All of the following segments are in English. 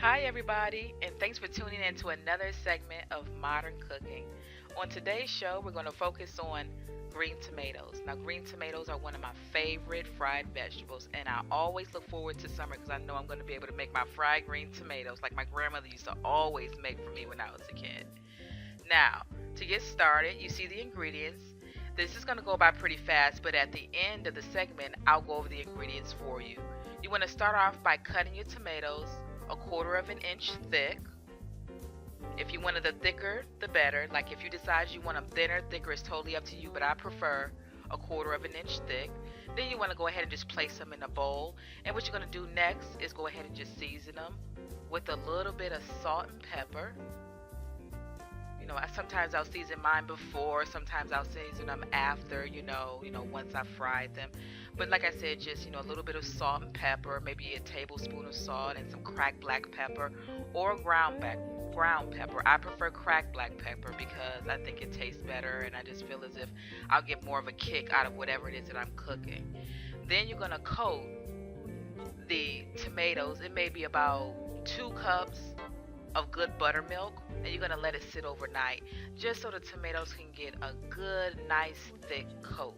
Hi, everybody, and thanks for tuning in to another segment of Modern Cooking. On today's show, we're going to focus on green tomatoes. Now, green tomatoes are one of my favorite fried vegetables, and I always look forward to summer because I know I'm going to be able to make my fried green tomatoes like my grandmother used to always make for me when I was a kid. Now, to get started, you see the ingredients. This is going to go by pretty fast, but at the end of the segment, I'll go over the ingredients for you. You want to start off by cutting your tomatoes a quarter of an inch thick. If you wanted the thicker, the better. Like if you decide you want them thinner, thicker is totally up to you, but I prefer a quarter of an inch thick. Then you want to go ahead and just place them in a bowl. And what you're going to do next is go ahead and just season them with a little bit of salt and pepper. Sometimes I'll season mine before, sometimes I'll season them after, once I fried them. But like I said, just, a little bit of salt and pepper, maybe a tablespoon of salt and some cracked black pepper or ground pepper. I prefer cracked black pepper because I think it tastes better and I just feel as if I'll get more of a kick out of whatever it is that I'm cooking. Then you're going to coat the tomatoes. It may be about 2 cups of good buttermilk, and you're going to let it sit overnight just so the tomatoes can get a good, nice, thick coat.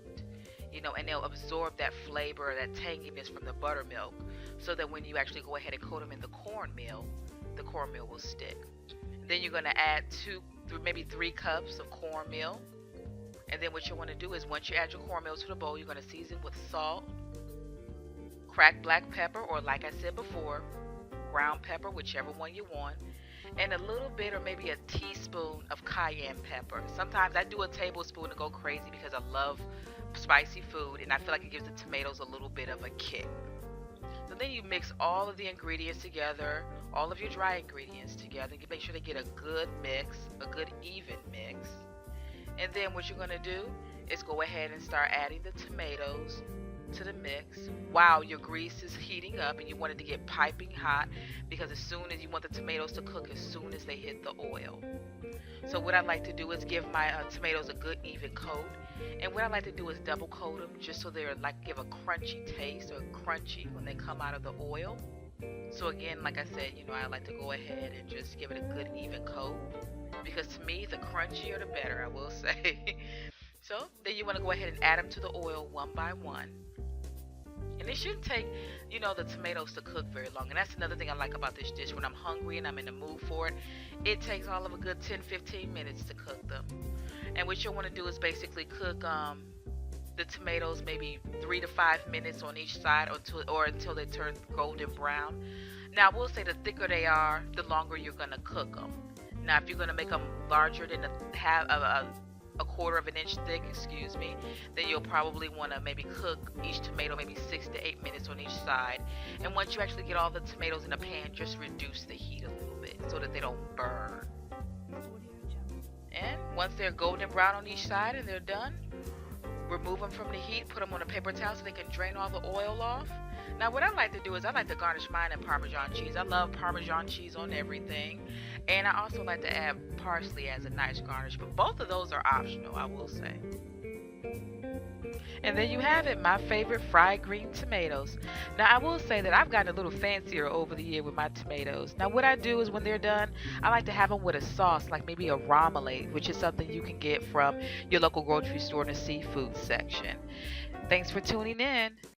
And they'll absorb that flavor, that tanginess from the buttermilk so that when you actually go ahead and coat them in the cornmeal will stick. Then you're going to add maybe 3 cups of cornmeal. And then what you want to do is once you add your cornmeal to the bowl, you're going to season with salt, cracked black pepper, or like I said before, ground pepper, whichever one you want, and a little bit or maybe a teaspoon of cayenne pepper. Sometimes I do a tablespoon to go crazy because I love spicy food and I feel like it gives the tomatoes a little bit of a kick. So then you mix all of the ingredients together, all of your dry ingredients together. You make sure they get a good mix, a good even mix. And then what you're going to do is go ahead and start adding the tomatoes to the mix while your grease is heating up, and you want it to get piping hot because as soon as you want the tomatoes to cook as soon as they hit the oil. So what I like to do is give my tomatoes a good even coat, and what I like to do is double coat them just so they're give a crunchy taste or crunchy when they come out of the oil. So again, like I said, I like to go ahead and just give it a good even coat because to me the crunchier the better, I will say. So then you want to go ahead and add them to the oil one by one. And it shouldn't take, the tomatoes to cook very long. And that's another thing I like about this dish. When I'm hungry and I'm in the mood for it, it takes all of a good 10-15 minutes to cook them. And what you'll want to do is basically cook the tomatoes maybe 3 to 5 minutes on each side until they turn golden brown. Now, I will say the thicker they are, the longer you're going to cook them. Now, if you're going to make them larger than a quarter of an inch thick, then you'll probably want to maybe cook each tomato maybe 6 to 8 minutes on each side. And once you actually get all the tomatoes in a pan, just reduce the heat a little bit so that they don't burn. And once they're golden brown on each side and they're done, remove them from the heat, put them on a paper towel so they can drain all the oil off. Now what I like to do is I like to garnish mine in Parmesan cheese. I love Parmesan cheese on everything. And I also like to add parsley as a nice garnish. But both of those are optional, I will say. And there you have it, my favorite fried green tomatoes. Now I will say that I've gotten a little fancier over the year with my tomatoes. Now what I do is when they're done, I like to have them with a sauce, like maybe a remoulade, which is something you can get from your local grocery store in the seafood section. Thanks for tuning in.